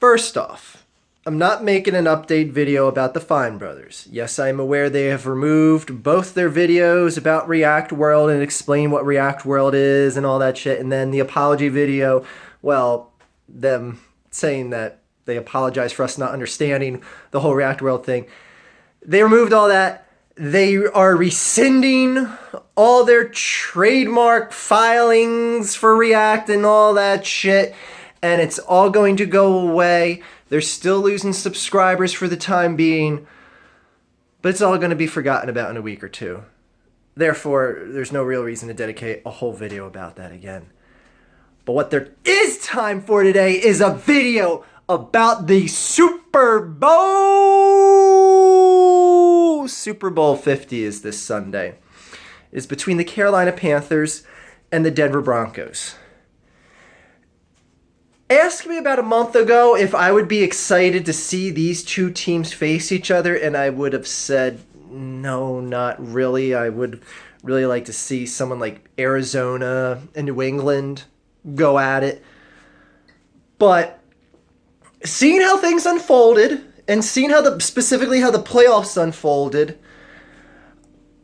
First off, I'm not making an update video about the Fine Brothers. Yes, I'm aware they have removed both their videos about React World and explain what React World is and all that shit. And then the apology video, well, them saying that they apologize for us not understanding the whole React World thing. They removed all that. They are rescinding all their trademark filings for React and all that shit. And it's all going to go away. They're still losing subscribers for the time being. But it's all going to be forgotten about in a week or two. Therefore, there's no real reason to dedicate a whole video about that again. But what there is time for today is a video about the Super Bowl. Super Bowl 50 is this Sunday. It's between the Carolina Panthers and the Denver Broncos. Ask me about a month ago if I would be excited to see these two teams face each other, and I would have said, no, not really. I would really like to see someone like Arizona and New England go at it. But seeing how things unfolded and seeing specifically how the playoffs unfolded,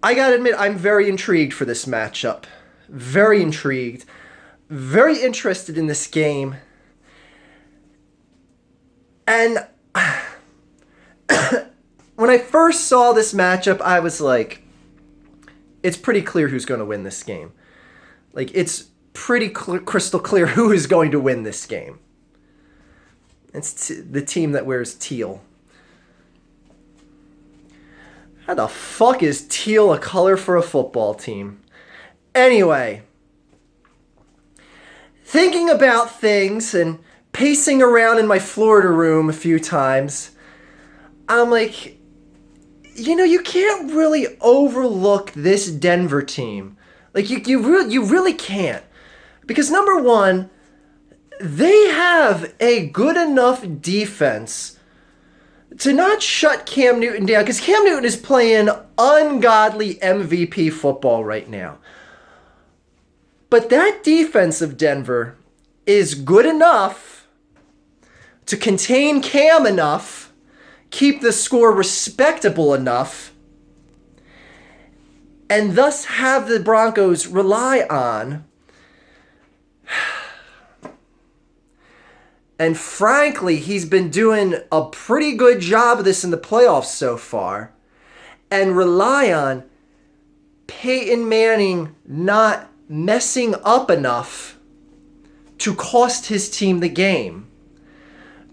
I gotta admit, I'm very intrigued for this matchup. Very intrigued. Very interested in this game. And when I first saw this matchup, I was like, it's pretty clear who's going to win this game. Like, it's pretty crystal clear who is going to win this game. It's the team that wears teal. How the fuck is teal a color for a football team? Anyway, thinking about things and pacing around in my Florida room a few times, I'm like, you can't really overlook this Denver team. Like, you really can't. Because number one, they have a good enough defense to not shut Cam Newton down, because Cam Newton is playing ungodly MVP football right now. But that defense of Denver is good enough to contain Cam enough, keep the score respectable enough, and thus have the Broncos rely on. And frankly, he's been doing a pretty good job of this in the playoffs so far, and rely on Peyton Manning not messing up enough to cost his team the game.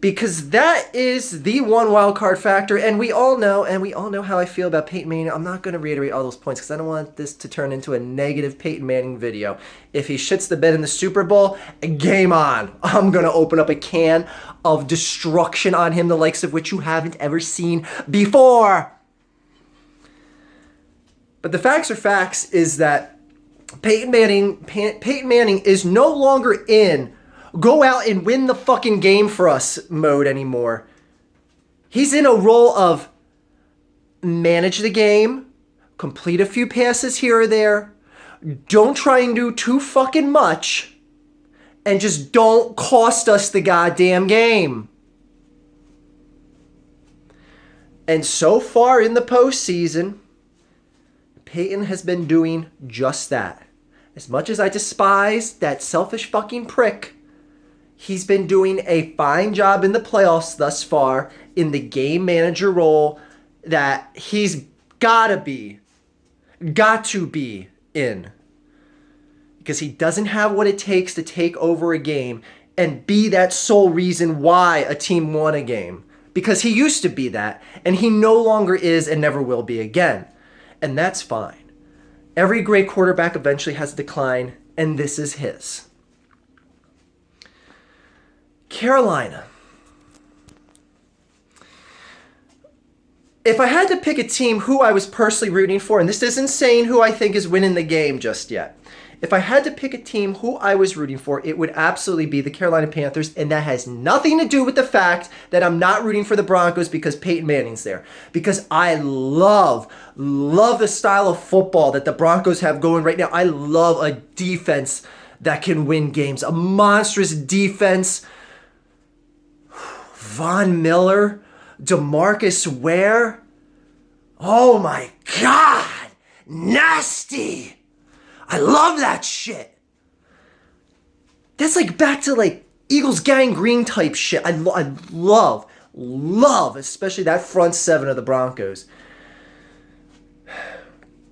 Because that is the one wild card factor, and we all know how I feel about Peyton Manning. I'm not going to reiterate all those points because I don't want this to turn into a negative Peyton Manning video. If he shits the bed in the Super Bowl, game on. I'm going to open up a can of destruction on him, the likes of which you haven't ever seen before. But the facts are facts is that Peyton Manning is no longer in go out and win the fucking game for us mode anymore. He's in a role of manage the game, complete a few passes here or there, don't try and do too fucking much, and just don't cost us the goddamn game. And so far in the postseason, Peyton has been doing just that. As much as I despise that selfish fucking prick, he's been doing a fine job in the playoffs thus far in the game manager role that he's got to be in. Because he doesn't have what it takes to take over a game and be that sole reason why a team won a game. Because he used to be that, and he no longer is and never will be again. And that's fine. Every great quarterback eventually has a decline, and this is his. Carolina. If I had to pick a team who I was personally rooting for, and this isn't saying who I think is winning the game just yet. If I had to pick a team who I was rooting for, it would absolutely be the Carolina Panthers, and that has nothing to do with the fact that I'm not rooting for the Broncos because Peyton Manning's there. Because I love the style of football that the Broncos have going right now. I love a defense that can win games, a monstrous defense Von Miller, DeMarcus Ware. Oh my God. Nasty. I love that shit. That's like back to like Eagles gangrene type shit. I love, especially that front seven of the Broncos.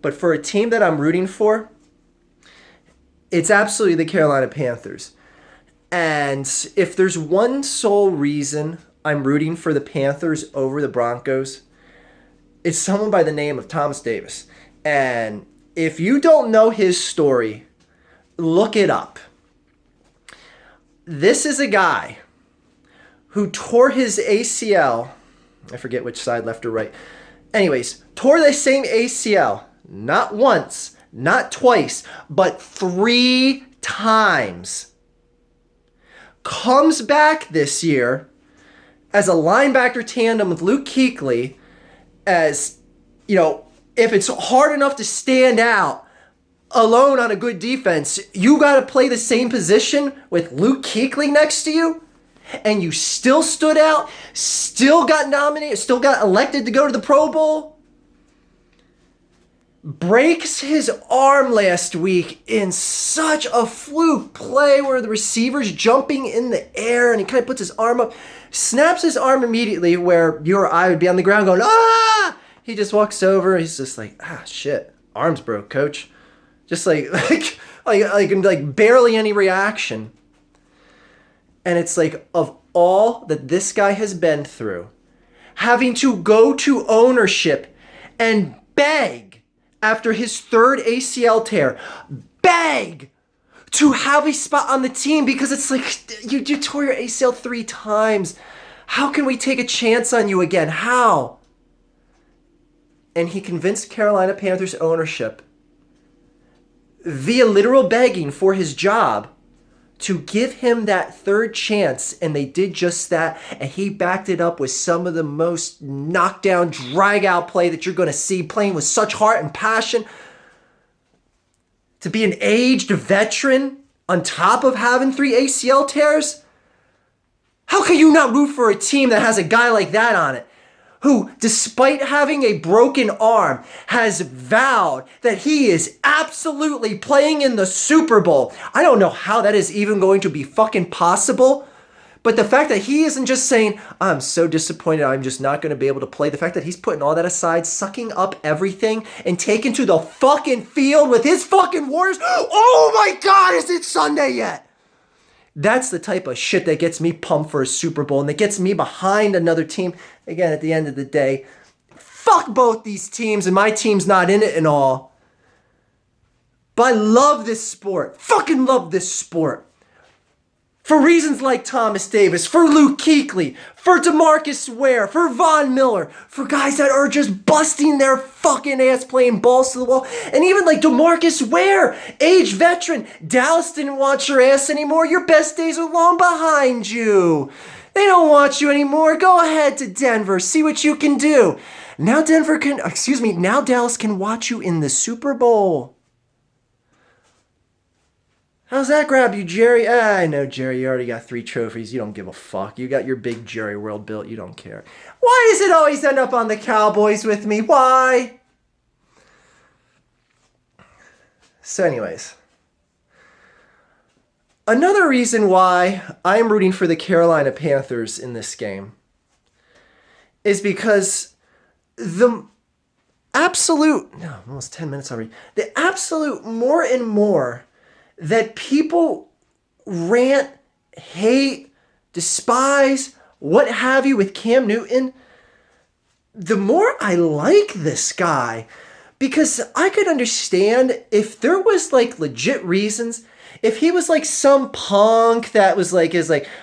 But for a team that I'm rooting for, it's absolutely the Carolina Panthers. And if there's one sole reason I'm rooting for the Panthers over the Broncos, it's someone by the name of Thomas Davis. And if you don't know his story, look it up. This is a guy who tore his ACL. I forget which side, left or right. Anyways, tore the same ACL. Not once, not twice, but 3 times. Comes back this year as a linebacker tandem with Luke Kuechly. As, you know, if it's hard enough to stand out alone on a good defense, you got to play the same position with Luke Kuechly next to you, and you still stood out, still got nominated, still got elected to go to the Pro Bowl. Breaks his arm last week in such a fluke play where the receiver's jumping in the air and he kind of puts his arm up, snaps his arm immediately where you or I would be on the ground going, ah! He just walks over, he's just like, ah, shit, arm's broke, coach. Just like barely any reaction. And it's like, of all that this guy has been through, having to go to ownership and beg after his 3rd ACL tear, beg to have a spot on the team because it's like, you tore your ACL 3 times. How can we take a chance on you again? How? And he convinced Carolina Panthers ownership via literal begging for his job to give him that 3rd chance, and they did just that, and he backed it up with some of the most knockdown, drag-out play that you're going to see, playing with such heart and passion. To be an aged veteran on top of having 3 ACL tears, how can you not root for a team that has a guy like that on it? Who, despite having a broken arm, has vowed that he is absolutely playing in the Super Bowl. I don't know how that is even going to be fucking possible. But the fact that he isn't just saying, I'm so disappointed, I'm just not going to be able to play. The fact that he's putting all that aside, sucking up everything, and taking to the fucking field with his fucking Warriors. Oh my God, is it Sunday yet? That's the type of shit that gets me pumped for a Super Bowl and that gets me behind another team. Again, at the end of the day, fuck both these teams and my team's not in it and all. But I love this sport. Fucking love this sport. For reasons like Thomas Davis, for Luke Kuechly, for DeMarcus Ware, for Von Miller, for guys that are just busting their fucking ass playing balls to the wall. And even like DeMarcus Ware, age veteran. Dallas didn't want your ass anymore. Your best days are long behind you. They don't want you anymore. Go ahead to Denver. See what you can do. Now now Dallas can watch you in the Super Bowl. How's that grab you, Jerry? I know, Jerry, you already got 3 trophies. You don't give a fuck. You got your big Jerry world built. You don't care. Why does it always end up on the Cowboys with me? Why? So anyways, another reason why I'm rooting for the Carolina Panthers in this game is because almost 10 minutes already. The absolute more and more that people rant, hate, despise, what have you with Cam Newton, the more I like this guy. Because I could understand if there was like legit reasons, if he was like some punk that was like,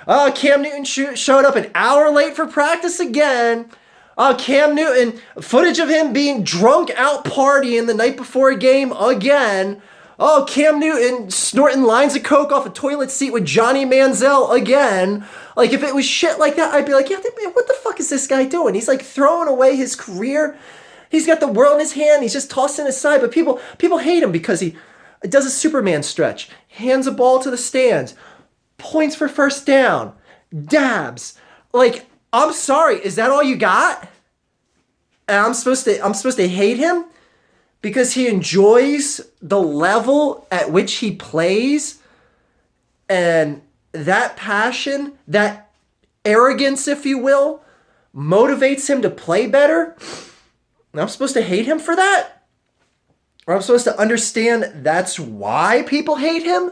oh, Cam Newton showed up an hour late for practice again. Oh, Cam Newton, footage of him being drunk out partying the night before a game again. Oh, Cam Newton snorting lines of coke off a toilet seat with Johnny Manziel again. Like, if it was shit like that, I'd be like, yeah, man, what the fuck is this guy doing? He's like throwing away his career. He's got the world in his hand. He's just tossing it aside. But people hate him because he does a Superman stretch, hands a ball to the stands, points for first down, dabs. Like, I'm sorry, is that all you got? And I'm supposed to hate him because he enjoys the level at which he plays, and that passion, that arrogance, if you will, motivates him to play better. And I'm supposed to hate him for that? Or I'm supposed to understand that's why people hate him?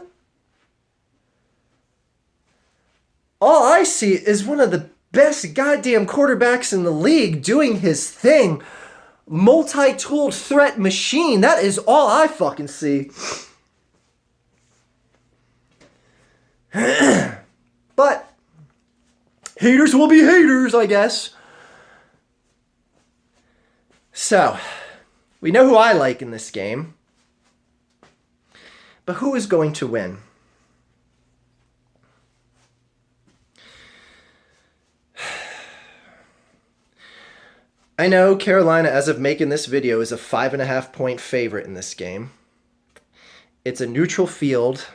All I see is one of the best goddamn quarterbacks in the league doing his thing. Multi-tooled threat machine. That is all I fucking see. But haters will be haters, I guess. So, we know who I like in this game. But who is going to win? I know Carolina, as of making this video, is a 5.5 point favorite in this game. It's a neutral field.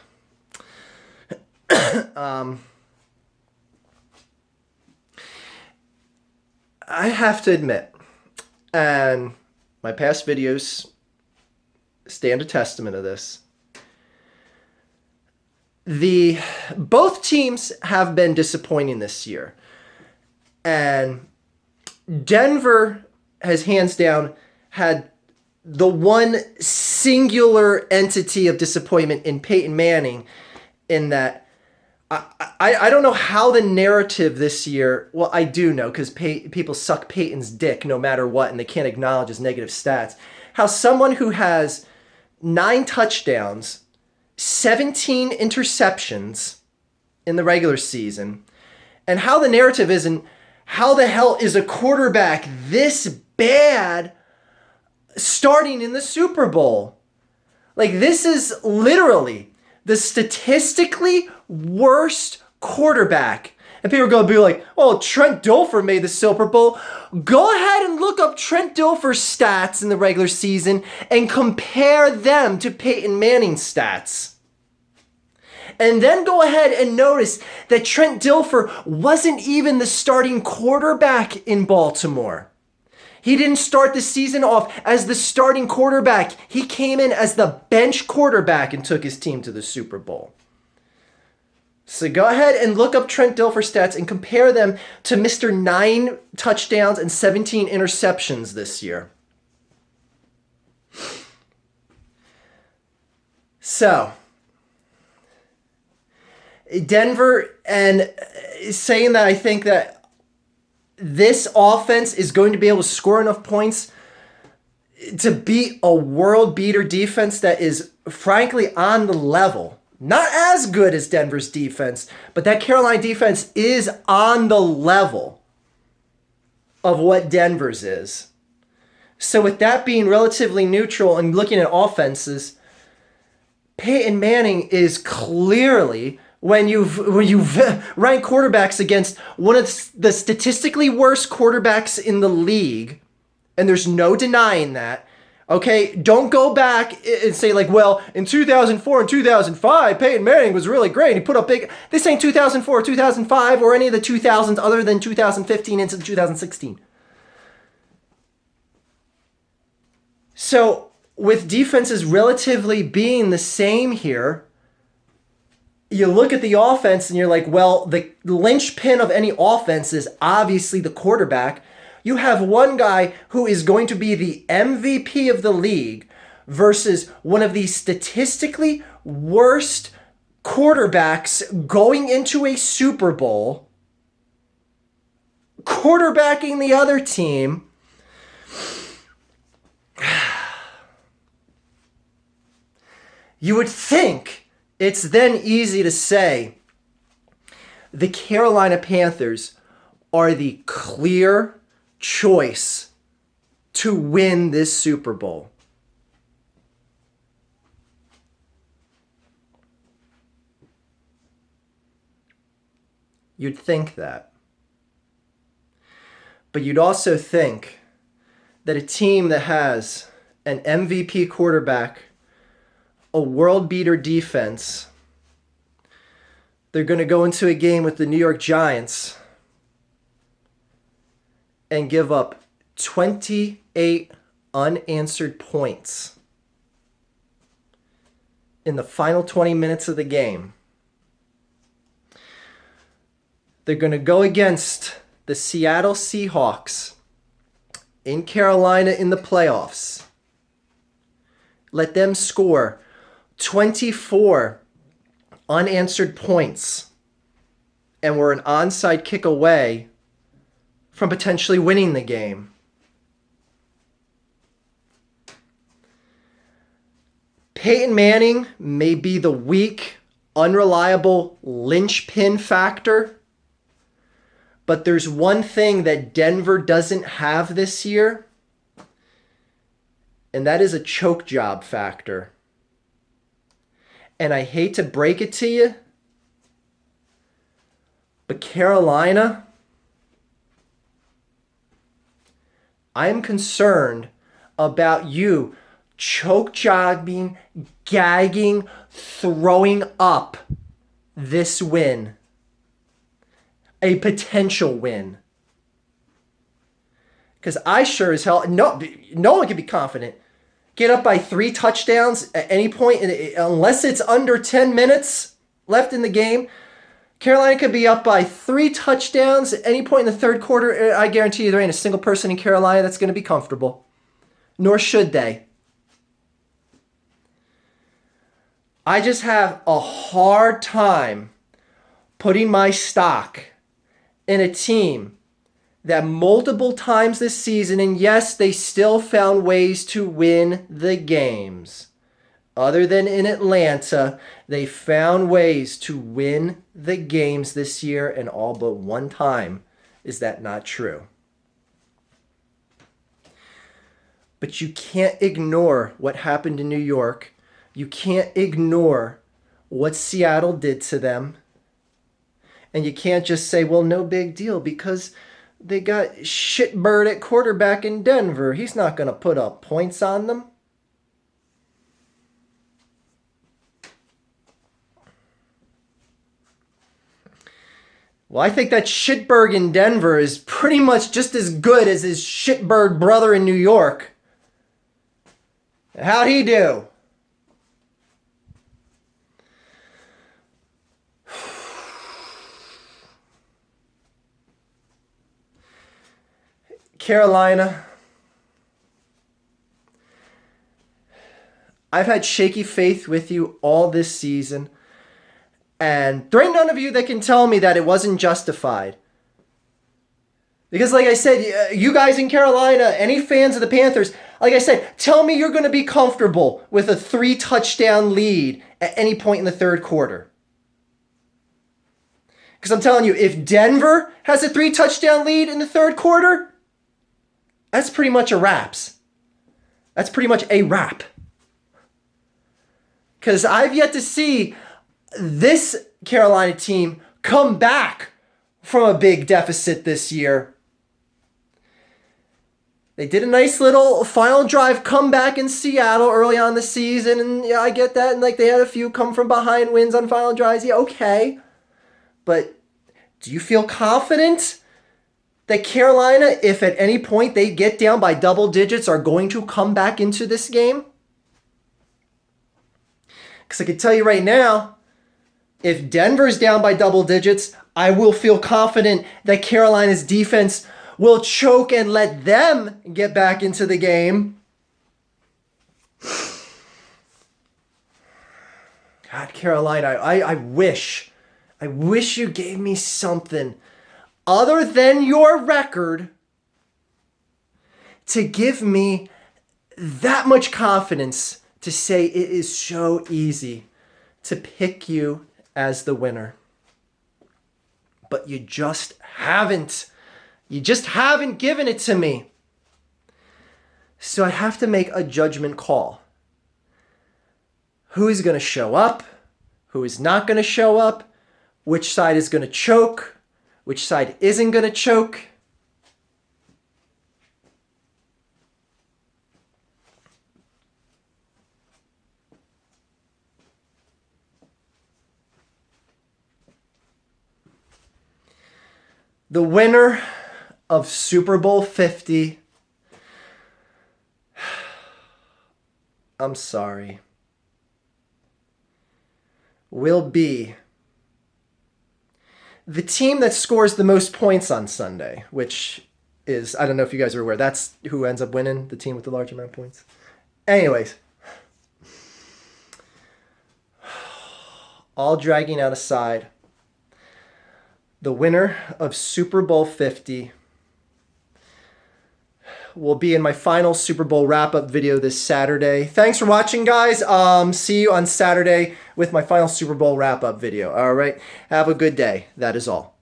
I have to admit, and my past videos stand a testament of this, both teams have been disappointing this year. And Denver has hands down had the one singular entity of disappointment in Peyton Manning, in that I don't know how the narrative this year, well, I do know because people suck Peyton's dick no matter what, and they can't acknowledge his negative stats. How someone who has 9 touchdowns, 17 interceptions in the regular season, and how the narrative isn't, how the hell is a quarterback this bad starting in the Super Bowl? Like, this is literally the statistically worst quarterback. And people are going to be like, oh, Trent Dilfer made the Super Bowl. Go ahead and look up Trent Dilfer's stats in the regular season and compare them to Peyton Manning's stats. And then go ahead and notice that Trent Dilfer wasn't even the starting quarterback in Baltimore. He didn't start the season off as the starting quarterback. He came in as the bench quarterback and took his team to the Super Bowl. So go ahead and look up Trent Dilfer's stats and compare them to Mr. 9 touchdowns and 17 interceptions this year. So, Denver, and saying that I think that this offense is going to be able to score enough points to beat a world beater defense that is frankly on the level. Not as good as Denver's defense, but that Carolina defense is on the level of what Denver's is. So with that being relatively neutral and looking at offenses, Peyton Manning is clearly, when you rank quarterbacks against one of the statistically worst quarterbacks in the league, and there's no denying that, okay, don't go back and say like, well, in 2004 and 2005, Peyton Manning was really great. He put up big. This ain't 2004, 2005, or any of the 2000s other than 2015 into 2016. So with defenses relatively being the same here, you look at the offense and you're like, well, the linchpin of any offense is obviously the quarterback. You have one guy who is going to be the MVP of the league versus one of the statistically worst quarterbacks going into a Super Bowl, quarterbacking the other team. You would think it's then easy to say the Carolina Panthers are the clear choice to win this Super Bowl. You'd think that. But you'd also think that a team that has an MVP quarterback, a world beater defense, they're going to go into a game with the New York Giants and give up 28 unanswered points in the final 20 minutes of the game. They're going to go against the Seattle Seahawks in Carolina in the playoffs. Let them score 24 unanswered points, and we're an onside kick away from potentially winning the game. Peyton Manning may be the weak, unreliable linchpin factor, but there's one thing that Denver doesn't have this year, and that is a choke job factor. And I hate to break it to you, but Carolina, I am concerned about you choke jobbing, gagging, throwing up this win. A potential win. Because I sure as hell, no one can be confident. Get up by 3 touchdowns at any point, unless it's under 10 minutes left in the game. Carolina could be up by 3 touchdowns at any point in the third quarter. I guarantee you there ain't a single person in Carolina that's going to be comfortable. Nor should they. I just have a hard time putting my stock in a team that multiple times this season, and yes, they still found ways to win the games. Other than in Atlanta, they found ways to win the games this year, and all but one time is that not true. But you can't ignore what happened in New York. You can't ignore what Seattle did to them. And you can't just say, well, no big deal, because they got shitbird at quarterback in Denver. He's not going to put up points on them. Well, I think that shitbird in Denver is pretty much just as good as his shitbird brother in New York. How'd he do? Carolina, I've had shaky faith with you all this season, and there ain't none of you that can tell me that it wasn't justified. Because like I said, you guys in Carolina, any fans of the Panthers, like I said, tell me you're going to be comfortable with a 3-touchdown lead at any point in the third quarter. Because I'm telling you, if Denver has a 3-touchdown lead in the third quarter, that's pretty much a wraps. That's pretty much a wrap. Because I've yet to see this Carolina team come back from a big deficit this year. They did a nice little final drive comeback in Seattle early on the season, and yeah, I get that. And like they had a few come from behind wins on final drives. Yeah, okay. But do you feel confident that Carolina, if at any point they get down by double digits, are going to come back into this game? Because I can tell you right now, if Denver's down by double digits, I will feel confident that Carolina's defense will choke and let them get back into the game. God, Carolina, I wish you gave me something other than your record to give me that much confidence to say it is so easy to pick you as the winner. But you just haven't. You just haven't given it to me. So I have to make a judgment call. Who is going to show up? Who is not going to show up? Which side is going to choke? Which side isn't going to choke? The winner of Super Bowl 50. I'm sorry. Will be the team that scores the most points on Sunday, which is, I don't know if you guys are aware, that's who ends up winning, the team with the large amount of points. Anyways, all dragging out aside, the winner of Super Bowl 50 will be in my final Super Bowl wrap-up video this Saturday. Thanks for watching, guys. See you on Saturday with my final Super Bowl wrap-up video. All right? Have a good day. That is all.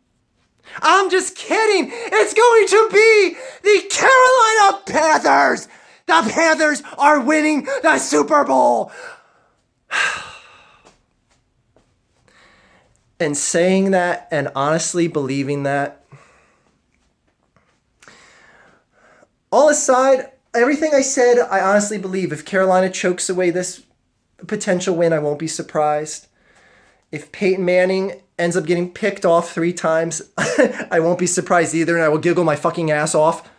I'm just kidding. It's going to be the Carolina Panthers. The Panthers are winning the Super Bowl. And saying that and honestly believing that, all aside, everything I said, I honestly believe. If Carolina chokes away this potential win, I won't be surprised. If Peyton Manning ends up getting picked off 3 times, I won't be surprised either, and I will giggle my fucking ass off.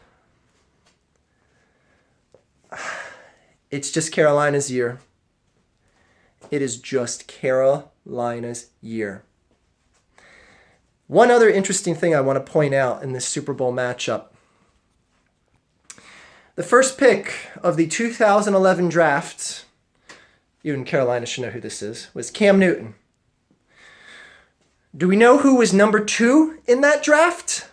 It's just Carolina's year. It is just Carolina's year. One other interesting thing I want to point out in this Super Bowl matchup. The first pick of the 2011 draft, even Carolina should know who this is, was Cam Newton. Do we know who was number 2 in that draft?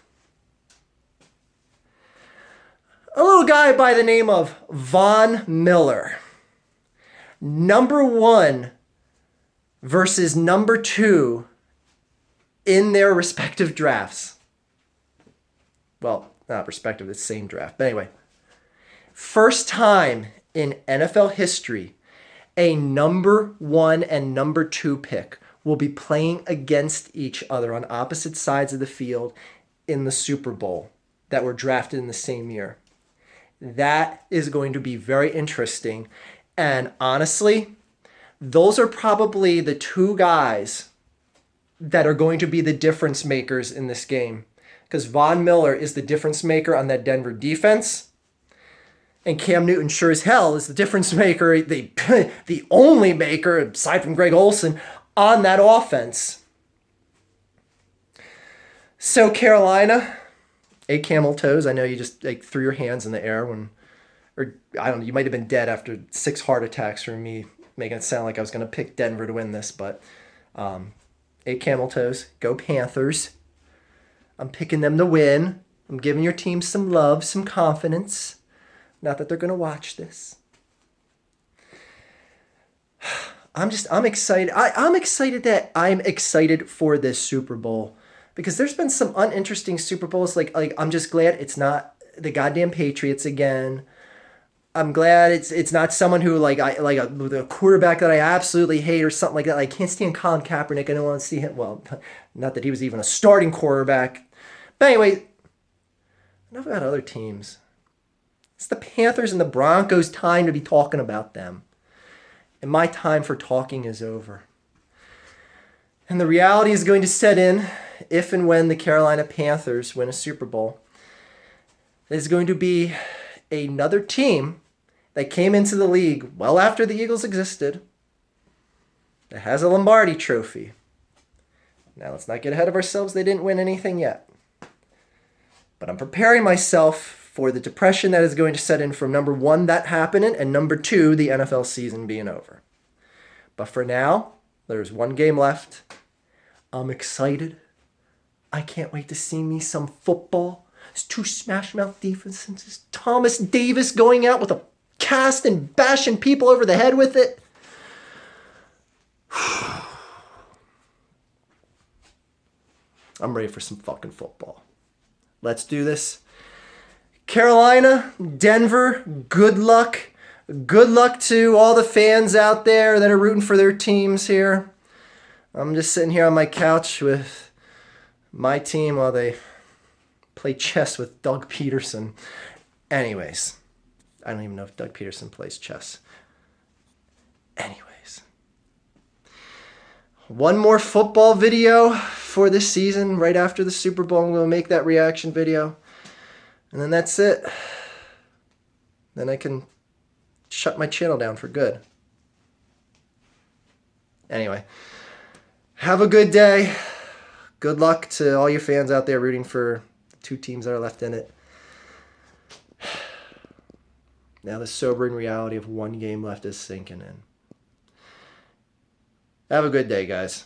A little guy by the name of Von Miller. Number 1 versus number 2 in their respective drafts. Well, not respective, it's the same draft. But anyway, first time in NFL history, a number 1 and number 2 pick will be playing against each other on opposite sides of the field in the Super Bowl that were drafted in the same year. That is going to be very interesting. And honestly, those are probably the 2 guys that are going to be the difference makers in this game. Because Von Miller is the difference maker on that Denver defense. And Cam Newton sure as hell is the difference maker, the only maker, aside from Greg Olsen, on that offense. So Carolina, 8 camel toes. I know you just threw your hands in the air or I don't know, you might have been dead after 6 heart attacks from me making it sound like I was going to pick Denver to win this, but 8 camel toes. Go Panthers. I'm picking them to win. I'm giving your team some love, some confidence. Not that they're going to watch this. I'm excited. I'm excited for this Super Bowl because there's been some uninteresting Super Bowls. Like I'm just glad it's not the goddamn Patriots again. I'm glad it's not someone who a quarterback that I absolutely hate or something like that. I can't stand Colin Kaepernick. I don't want to see him. Well, not that he was even a starting quarterback. But anyway, enough about other teams. It's the Panthers and the Broncos' time to be talking about them. And my time for talking is over. And the reality is going to set in if and when the Carolina Panthers win a Super Bowl. There's going to be another team that came into the league well after the Eagles existed that has a Lombardi trophy. Now let's not get ahead of ourselves. They didn't win anything yet. But I'm preparing myself for the depression that is going to set in from number 1, that happening, and number 2, the NFL season being over. But for now, there's 1 game left. I'm excited. I can't wait to see me some football. There's 2 smash mouth defenses. Thomas Davis going out with a cast and bashing people over the head with it. I'm ready for some fucking football. Let's do this. Carolina, Denver, good luck. Good luck to all the fans out there that are rooting for their teams here. I'm just sitting here on my couch with my team while they play chess with Doug Peterson. Anyways, I don't even know if Doug Peterson plays chess. Anyways, one more football video for this season right after the Super Bowl. I'm going to make that reaction video. And then that's it. Then I can shut my channel down for good. Anyway, have a good day. Good luck to all your fans out there rooting for the two teams that are left in it. Now the sobering reality of one game left is sinking in. Have a good day, guys.